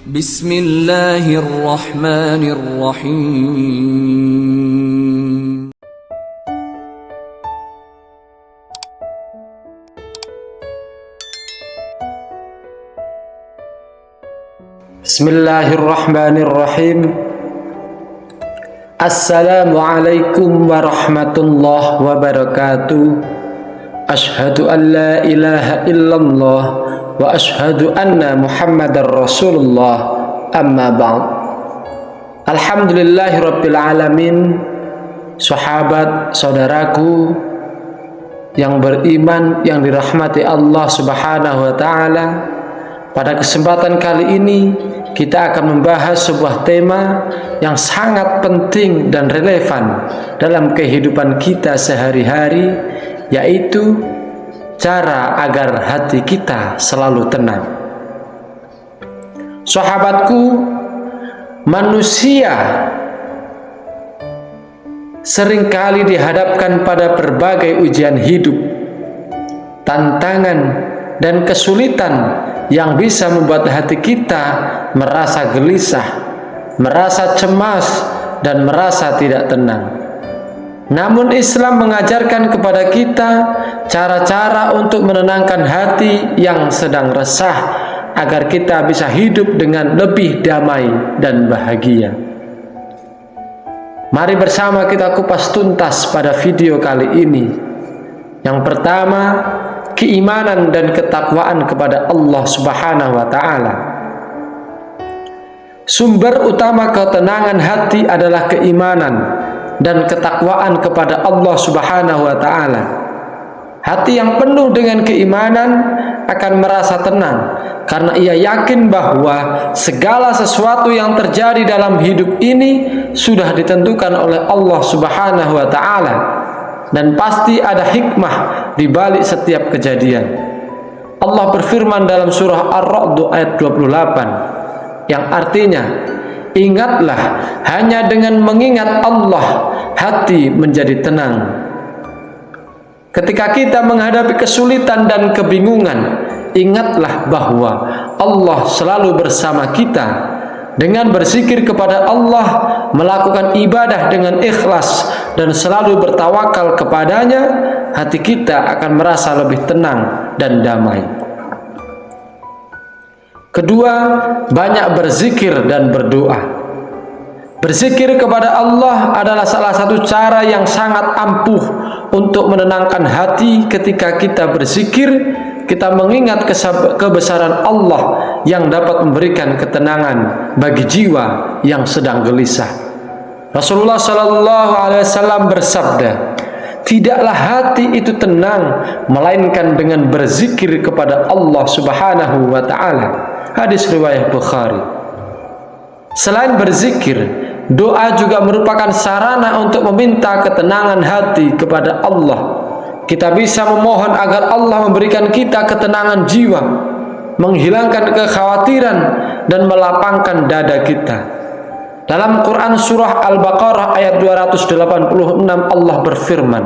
Bismillahirrahmanirrahim. Bismillahirrahmanirrahim. Assalamualaikum warahmatullahi wabarakatuh. Ashhadu an la ilaha illallah wa ashhadu anna Muhammadar Rasulullah. Amma ba'd. Alhamdulillahirabbil alamin. Sahabat saudaraku yang beriman yang dirahmati Allah Subhanahu wa taala, pada kesempatan kali ini kita akan membahas sebuah tema yang sangat penting dan relevan dalam kehidupan kita sehari-hari, yaitu cara agar hati kita selalu tenang. Sahabatku, manusia seringkali dihadapkan pada berbagai ujian hidup, tantangan dan kesulitan yang bisa membuat hati kita merasa gelisah, merasa cemas, dan merasa tidak tenang. Namun Islam mengajarkan kepada kita cara-cara untuk menenangkan hati yang sedang resah, agar kita bisa hidup dengan lebih damai dan bahagia. Mari bersama kita kupas tuntas pada video kali ini. Yang pertama, keimanan dan ketakwaan kepada Allah Subhanahu wa taala. Sumber utama ketenangan hati adalah keimanan dan ketakwaan kepada Allah Subhanahu wa taala. Hati yang penuh dengan keimanan akan merasa tenang karena ia yakin bahwa segala sesuatu yang terjadi dalam hidup ini sudah ditentukan oleh Allah Subhanahu wa taala, dan pasti ada hikmah di balik setiap kejadian. Allah berfirman dalam surah Ar-Ra'd ayat 28 yang artinya, ingatlah, hanya dengan mengingat Allah hati menjadi tenang. Ketika kita menghadapi kesulitan dan kebingungan, ingatlah bahwa Allah selalu bersama kita. Dengan berzikir kepada Allah, melakukan ibadah dengan ikhlas, dan selalu bertawakal kepadanya, hati kita akan merasa lebih tenang dan damai. Kedua, banyak berzikir dan berdoa. Berzikir kepada Allah adalah salah satu cara yang sangat ampuh untuk menenangkan hati. Ketika kita berzikir, kita mengingat kebesaran Allah yang dapat memberikan ketenangan bagi jiwa yang sedang gelisah. Rasulullah SAW bersabda, tidaklah hati itu tenang melainkan dengan berzikir kepada Allah Subhanahu wa taala. Hadis riwayat Bukhari. Selain berzikir, doa juga merupakan sarana untuk meminta ketenangan hati kepada Allah. Kita bisa memohon agar Allah memberikan kita ketenangan jiwa, menghilangkan kekhawatiran, dan melapangkan dada kita. Dalam Quran surah Al-Baqarah ayat 286 Allah berfirman,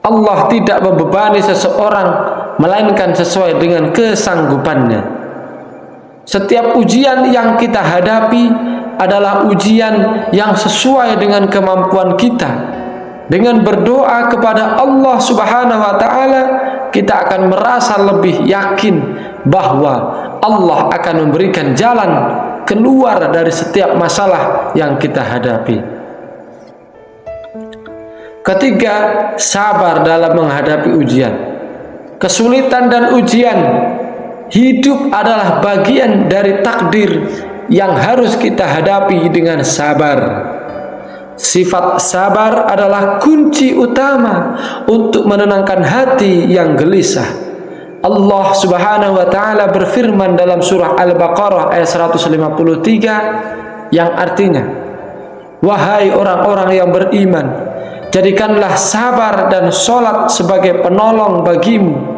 Allah tidak membebani seseorang melainkan sesuai dengan kesanggupannya. Setiap ujian yang kita hadapi adalah ujian yang sesuai dengan kemampuan kita. Dengan berdoa kepada Allah Subhanahu wa taala, kita akan merasa lebih yakin bahwa Allah akan memberikan jalan keluar dari setiap masalah yang kita hadapi. Ketiga, sabar dalam menghadapi ujian. Kesulitan dan ujian hidup adalah bagian dari takdir yang harus kita hadapi dengan sabar. Sifat sabar adalah kunci utama untuk menenangkan hati yang gelisah. Allah Subhanahu wa taala berfirman dalam surah Al-Baqarah ayat 153 yang artinya, wahai orang-orang yang beriman, jadikanlah sabar dan sholat sebagai penolong bagimu.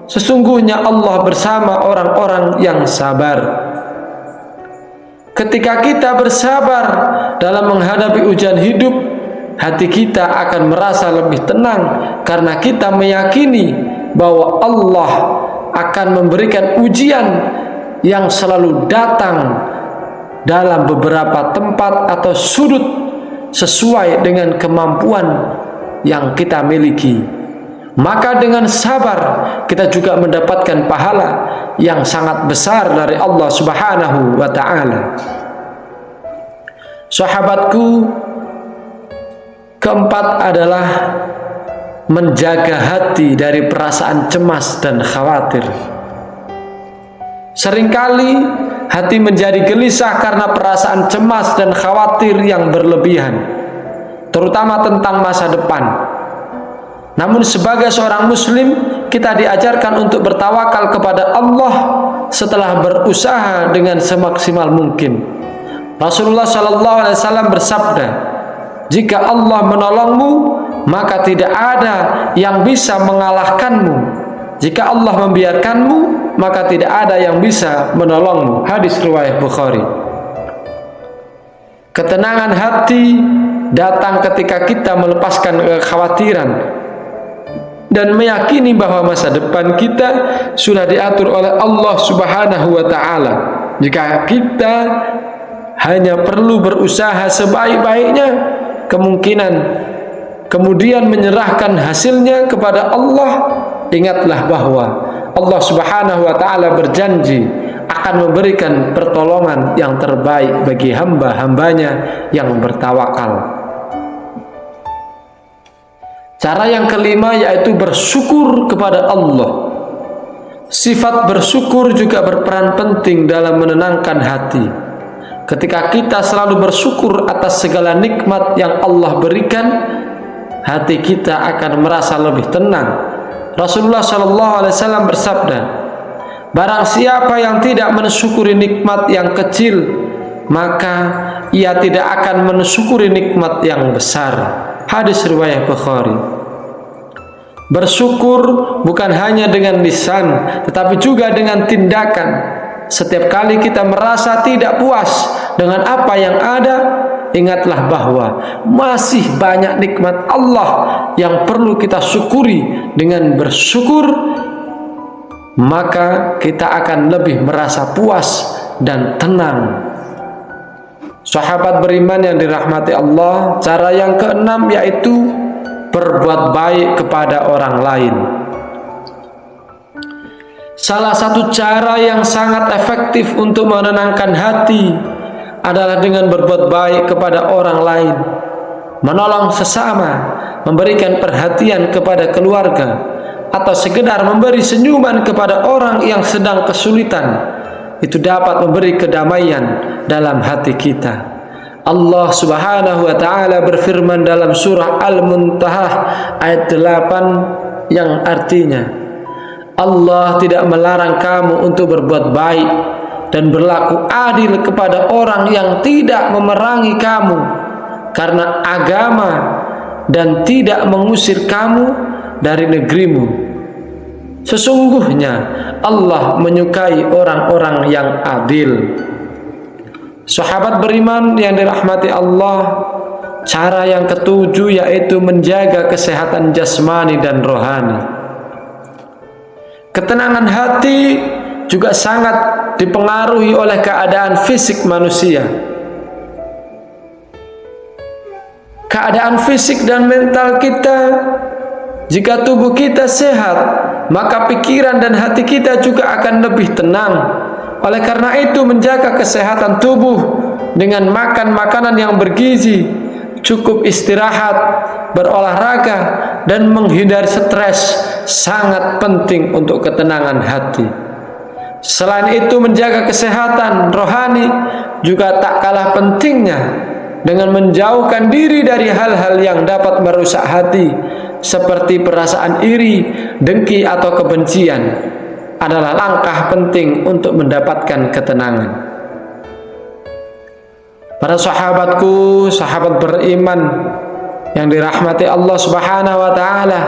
Sesungguhnya Allah bersama orang-orang yang sabar. Ketika kita bersabar dalam menghadapi ujian hidup, hati kita akan merasa lebih tenang karena kita meyakini bahwa Allah akan memberikan ujian yang selalu datang dalam beberapa tempat atau sudut sesuai dengan kemampuan yang kita miliki. Maka dengan sabar kita juga mendapatkan pahala yang sangat besar dari Allah Subhanahu wa ta'ala. Sahabatku, keempat adalah menjaga hati dari perasaan cemas dan khawatir. Seringkali hati menjadi gelisah karena perasaan cemas dan khawatir yang berlebihan, terutama tentang masa depan. Namun sebagai seorang muslim, kita diajarkan untuk bertawakal kepada Allah setelah berusaha dengan semaksimal mungkin. Rasulullah SAW bersabda, jika Allah menolongmu, maka tidak ada yang bisa mengalahkanmu. Jika Allah membiarkanmu, maka tidak ada yang bisa menolongmu. Hadis riwayat Bukhari. Ketenangan hati datang ketika kita melepaskan kekhawatiran dan meyakini bahwa masa depan kita sudah diatur oleh Allah Subhanahu wa ta'ala. Jika kita hanya perlu berusaha sebaik-baiknya, kemungkinan kemudian menyerahkan hasilnya kepada Allah, ingatlah bahwa Allah Subhanahu wa ta'ala berjanji akan memberikan pertolongan yang terbaik bagi hamba-hambanya yang bertawakal. Cara yang kelima yaitu bersyukur kepada Allah. Sifat bersyukur juga berperan penting dalam menenangkan hati. Ketika kita selalu bersyukur atas segala nikmat yang Allah berikan, hati kita akan merasa lebih tenang. Rasulullah SAW bersabda, barang siapa yang tidak mensyukuri nikmat yang kecil, maka ia tidak akan mensyukuri nikmat yang besar. Hadis riwayat Bukhari. Bersyukur bukan hanya dengan lisan, tetapi juga dengan tindakan. Setiap kali kita merasa tidak puas dengan apa yang ada, ingatlah bahwa masih banyak nikmat Allah yang perlu kita syukuri. Dengan bersyukur, maka kita akan lebih merasa puas dan tenang. Sahabat beriman yang dirahmati Allah, cara yang keenam yaitu berbuat baik kepada orang lain. Salah satu cara yang sangat efektif untuk menenangkan hati adalah dengan berbuat baik kepada orang lain, menolong sesama, memberikan perhatian kepada keluarga, atau sekedar memberi senyuman kepada orang yang sedang kesulitan. Itu dapat memberi kedamaian dalam hati kita. Allah Subhanahu wa ta'ala berfirman dalam surah Al-Muntaha ayat 8 yang artinya, Allah tidak melarang kamu untuk berbuat baik dan berlaku adil kepada orang yang tidak memerangi kamu karena agama dan tidak mengusir kamu dari negerimu. Sesungguhnya Allah menyukai orang-orang yang adil. Sahabat beriman yang dirahmati Allah, cara yang ketujuh yaitu menjaga kesehatan jasmani dan rohani. Ketenangan hati juga sangat dipengaruhi oleh keadaan fisik manusia. Keadaan fisik dan mental kita, jika tubuh kita sehat, maka pikiran dan hati kita juga akan lebih tenang. Oleh karena itu, menjaga kesehatan tubuh dengan makan makanan yang bergizi, cukup istirahat, berolahraga, dan menghindari stres sangat penting untuk ketenangan hati. Selain itu, menjaga kesehatan rohani juga tak kalah pentingnya dengan menjauhkan diri dari hal-hal yang dapat merusak hati, seperti perasaan iri, dengki, atau kebencian adalah langkah penting untuk mendapatkan ketenangan. Para sahabatku, sahabat beriman yang dirahmati Allah Subhanahu wa ta'ala,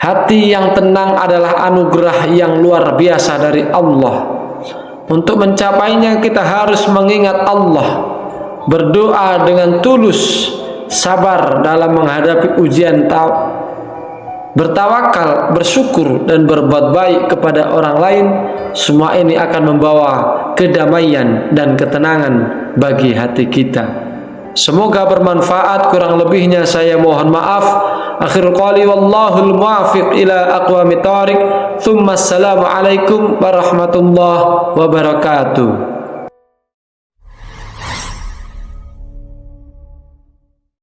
hati yang tenang adalah anugerah yang luar biasa dari Allah. Untuk mencapainya kita harus mengingat Allah, berdoa dengan tulus, sabar dalam menghadapi ujian bertawakal, bersyukur, dan berbuat baik kepada orang lain, semua ini akan membawa kedamaian dan ketenangan bagi hati kita. Semoga bermanfaat, kurang lebihnya saya mohon maaf. Akhirul qali wallahul muwafiq ila aqwamit thariq. Tsumma assalamu alaikum warahmatullahi wabarakatuh.